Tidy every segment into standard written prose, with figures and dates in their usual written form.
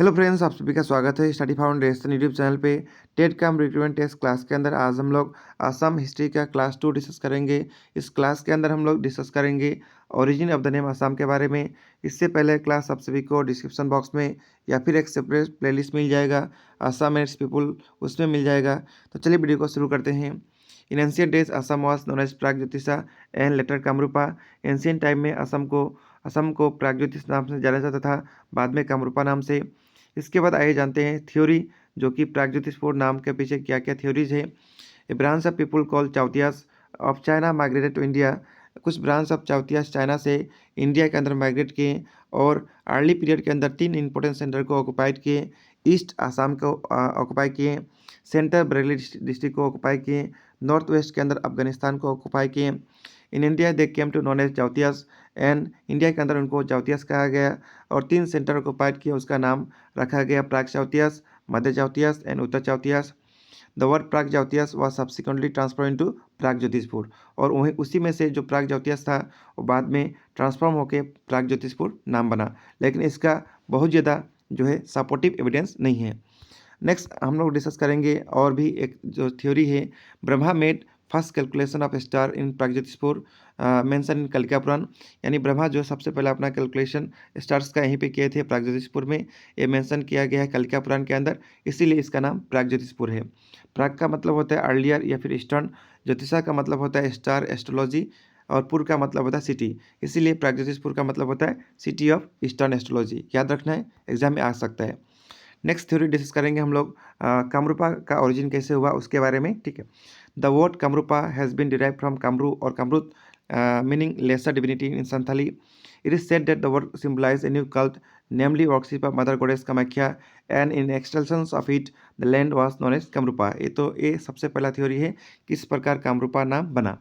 Hello friends, आप सभी का स्वागत है स्टडी फाउंडेशन यूट्यूब चैनल पे। टेट कम रिक्रूटमेंट टेस्ट क्लास के अंदर आज हम लोग असम हिस्ट्री का क्लास 2 डिस्कस करेंगे। इस क्लास के अंदर हम लोग डिस्कस करेंगे origin of the name Assam के बारे में। इससे पहले क्लास आप सभी को डिस्क्रिप्शन बॉक्स में या फिर एक सेपरेट प्लेलिस्ट मिल जाएगा, असम एंड इट्स पीपुल, उसमें मिल जाएगा। तो चलिए वीडियो को शुरू करते हैं। In ancient days Assam was known as Pragjyotisha and later Kamrupa. Ancient time में असम को प्रागज्योतिष नाम से जाना जाता था, बाद में कामरूपा नाम से। इसके बाद आइए जानते हैं थ्योरी, जो कि प्रागज्योतिषपुर नाम के पीछे क्या क्या थ्योरीज है। A branch of people call Chutiyas of China migrated to India. कुछ ब्रांच ऑफ चाउतियास चाइना से इंडिया के अंदर माइग्रेट किए और अर्ली पीरियड के अंदर 3 इंपॉर्टेंट सेंटर को ऑक्युपाइड किए। ईस्ट आसाम को ऑक्युपाई किए, सेंटर बरेली डिस्ट्रिक्ट को ऑक्युपाई किए, नॉर्थ वेस्ट के अंदर अफगानिस्तान को ऑक्युपाई किए। In India they came to known as Chutiyas and India के अंदर उनको चाउतियास कहा गया और 3 सेंटर ऑक्युपाइड किए, उसका नाम रखा गया प्राग चाउतियास, मध्य चाउतियास एंड उत्तर Chautiyas. The word Prag Chautiyas was subsequently transfer into Pragjyotishpur, और वहीं उसी में से जो प्राग चाउतियास था वो बाद में ट्रांसफॉर्म होकर प्रागज्योतिषपुर नाम बना, लेकिन इसका बहुत ज़्यादा जो है सपोर्टिव एविडेंस नहीं है। नेक्स्ट हम लोग डिस्कस करेंगे और भी एक जो थ्योरी है, Brahma made first calculation of star in Pragjyotishpur mention in Kalika Purana. यानी ब्रह्मा जो सबसे पहले अपना कैलकुलेशन स्टार्स का यहीं पे किए थे प्रागज्योतिषपुर में, ये मेंशन किया गया है कलिका पुराण के अंदर, इसीलिए इसका नाम प्रागज्योतिषपुर है। प्राग का मतलब होता है अर्लियर या फिर ईस्टर्न, ज्योतिषा का मतलब होता है स्टार एस्ट्रोलॉजी, और पुर का मतलब होता है सिटी, इसीलिए प्रागज्योतिषपुर का मतलब होता है सिटी ऑफ ईस्टर्न एस्ट्रोलॉजी। याद रखना है, एग्जाम में आ सकता है। नेक्स्ट थ्योरी डिस्कस करेंगे हम लोग कामरूपा का ओरिजिन कैसे हुआ उसके बारे में। ठीक है, the word Kamarupa has been derive from Kamru और Kamrut, meaning lesser divinity in Santhali. It is said that the word symbolize a new cult, namely worship of mother goddess Kamakhya, and in extensions of it the land was known as Kamarupa. ये सबसे पहला theory है किस प्रकार कामरूपा नाम बना।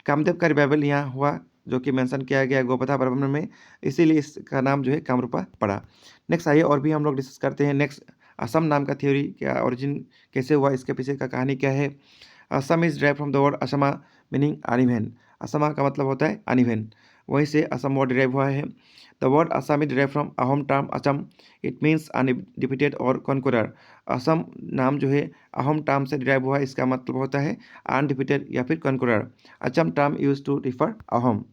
कामदेव का रिवाइवल यहाँ हुआ, जो कि मेंशन किया गया गोपथा ब्राह्मण में, इसीलिए इसका नाम जो है कामरूपा पड़ा। नेक्स्ट आइए और भी हम लोग डिस्कस करते हैं। नेक्स्ट, असम नाम का थ्योरी क्या ओरिजिन कैसे हुआ, इसके पीछे का कहानी क्या है। Assam is drive from the word Asama, meaning uneven. Asama का मतलब होता है अनिवेन, वहीं से असम वर्ड डिराइव हुआ है। The word Assam is derive from Ahom term Acham, it means undefeated और कॉन्करर। असम नाम जो है अहोम टर्म से डिराइव हुआ है, इसका मतलब होता है अनडिफिटेड या फिर conqueror. Acham term use to refer Ahom.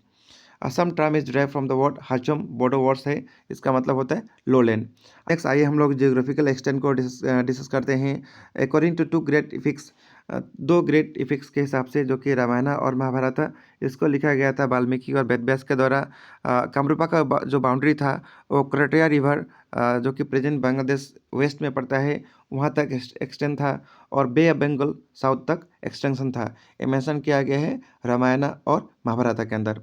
Assam term is derive from the word Hacham, Bodo words है, इसका मतलब होता है लोलैंड। नेक्स्ट आइए हम लोग जियोग्राफिकल एक्सटेंट को डिस्कस करते हैं। अकॉर्डिंग टू 2 ग्रेट इफिक्स, 2 ग्रेट इफिक्स के हिसाब से, जो कि रामायण और महाभारत है, इसको लिखा गया था वाल्मीकि और वेदव्यास के द्वारा। कामरूपा का जो बाउंड्री था वो करटिया रिवर, जो कि प्रेजेंट बांग्लादेश वेस्ट में पड़ता है, वहाँ तक एक्सटेंड था, और बे ऑफ बंगाल साउथ तक एक्सटेंशन था। ये मेंशन किया गया है रामायण और महाभारत के अंदर।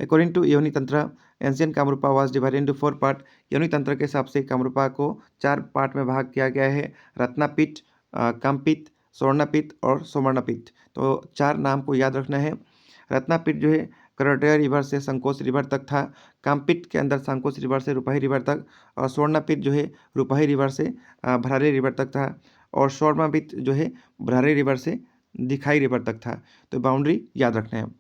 अकॉर्डिंग टू योनि तंत्र, ancient Kamrupa was divided into 4 part. योनि तंत्र के हिसाब से कामरूपा को 4 पार्ट में भाग किया गया है, रत्नापीठ, कामपीठ, स्वर्णपीठ और सुवर्णपीठ। तो 4 नाम को याद रखना है। रत्नापीठ जो है करटिया रिवर से संकोच रिवर तक था, कामपीठ के अंदर संकोच रिवर से रुपाही रिवर तक, और स्वर्णपीठ जो है रुपाही रिवर से भरारी रिवर तक था, और स्वर्णपीठ जो है भरारी रिवर से दिखाई रिवर तक था। तो बाउंड्री याद रखना है।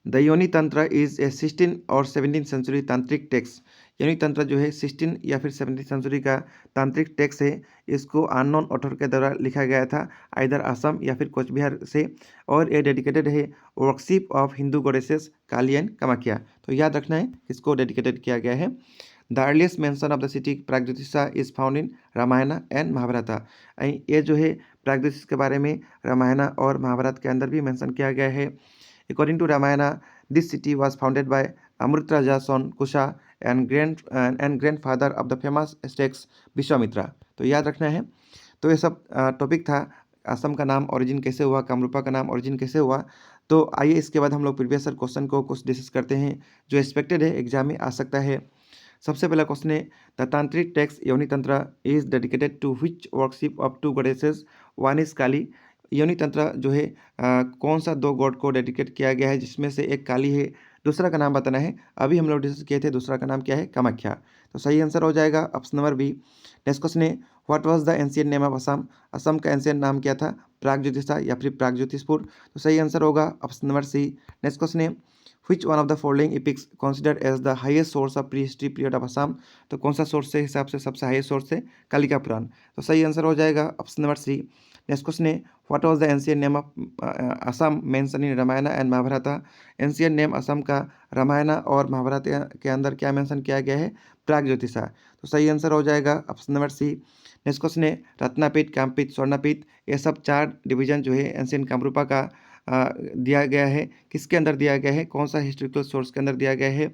द योनि तंत्र इज ए 16 और 17 सेंचुरी तांत्रिक टेक्स्ट। योनि तंत्र जो है 16 या फिर 17 सेंचुरी का तांत्रिक टेक्स्ट है। इसको अननोन ऑथर के द्वारा लिखा गया था, आइदर असम या फिर कोच बिहार से, और ये डेडिकेटेड है worship of Hindu goddesses Kali and Kamakhya. तो याद रखना है किसको डेडिकेटेड किया गया है। The earliest mention of the city Pragjyotisha is found in Ramayana and Mahabharata. ये जो है प्रागज्योतिष के बारे में रामायण और महाभारत के अंदर भी मेंशन किया गया है। According to Ramayana, this city was founded by Amritraja son Kusha and grandfather of the famous Aztecs Vishwamitra. तो याद रखना है। तो ये सब टॉपिक था, असम का नाम ओरिजिन कैसे हुआ, कामरूपा का नाम ओरिजिन कैसे हुआ। तो आइए इसके बाद हम लोग प्रीवियस क्वेश्चन को कुछ डिस्कस करते हैं जो एक्सपेक्टेड है एग्जाम में आ सकता है। सबसे पहला क्वेश्चन है, द तांत्रिक text Yoni Tantra is dedicated to which worship of 2 goddesses, one is Kali. Yoni Tantra जो है कौन सा 2 गॉड को डेडिकेट किया गया है, जिसमें से एक काली है, दूसरा का नाम बताना है। अभी हम लोग डिस्कस किए थे, दूसरा का नाम क्या है, कामाख्या। तो सही आंसर हो जाएगा option number B. Next question है, what was the ancient name of Assam. Assam का एंशियंट नाम क्या था, प्रागज्योतिषा या फिर प्रागज्योतिषपुर। तो सही आंसर होगा option number C. Next question है, which one of the following epics considered as the highest source of pre history period of Assam. तो कौन सा सोर्स के हिसाब से सबसे हाईएस्ट सोर्स है कालिका पुराण। तो सही आंसर हो जाएगा option number C. Next question है what was the ancient name of Assam mention in Ramayana and Mahabharata. Ancient name Assam का रामायण और महाभारत के अंदर क्या मेंशन किया गया है, प्रागज्योतिषा। तो सही आंसर हो जाएगा option number C. Next question है रत्नापीठ, कामपीठ, स्वर्णपीठ, ये सब 4 डिवीजन जो है एंशियंट कामरूपा का दिया गया है, किसके अंदर दिया गया है, कौन सा हिस्टोरिकल सोर्स के अंदर दिया गया है।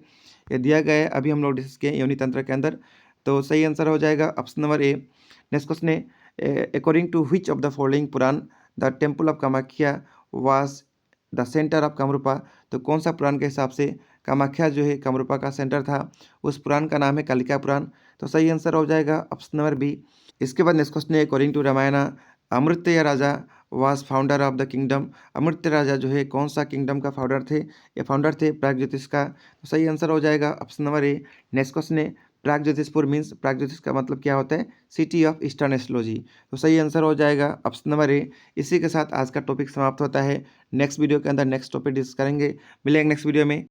ये दिया गया है अभी हम लोग डिस्कस किए योनि तंत्र के अंदर। तो सही आंसर हो जाएगा option number A. Next question है according to which of the following Purana the temple of Kamakhya was the centre of Kamarupa. तो कौन सा पुराण के हिसाब से कामाख्या जो है कामरूपा का सेंटर था, उस पुराण का नाम है कालिका पुराण। तो सही आंसर हो जाएगा ऑप्शन नंबर बी। इसके बाद नेक्स्ट क्वेश्चन है according to Ramayana Amritya Raja was founder of the kingdom. Amritya Raja जो है कौन सा किंगडम का फाउंडर थे, ये फाउंडर थे प्रागज्योतिष का। तो सही आंसर हो जाएगा option number A. Next question है प्रागज्योतिषपुर मीन्स, प्रागज्योतिष का मतलब क्या होता है, सिटी ऑफ ईस्टर्न एस्ट्रोलॉजी। तो सही आंसर हो जाएगा ऑप्शन नंबर ए। इसी के साथ आज का टॉपिक समाप्त होता है। नेक्स्ट वीडियो के अंदर नेक्स्ट टॉपिक डिस्कस करेंगे, मिलेंगे नेक्स्ट वीडियो में।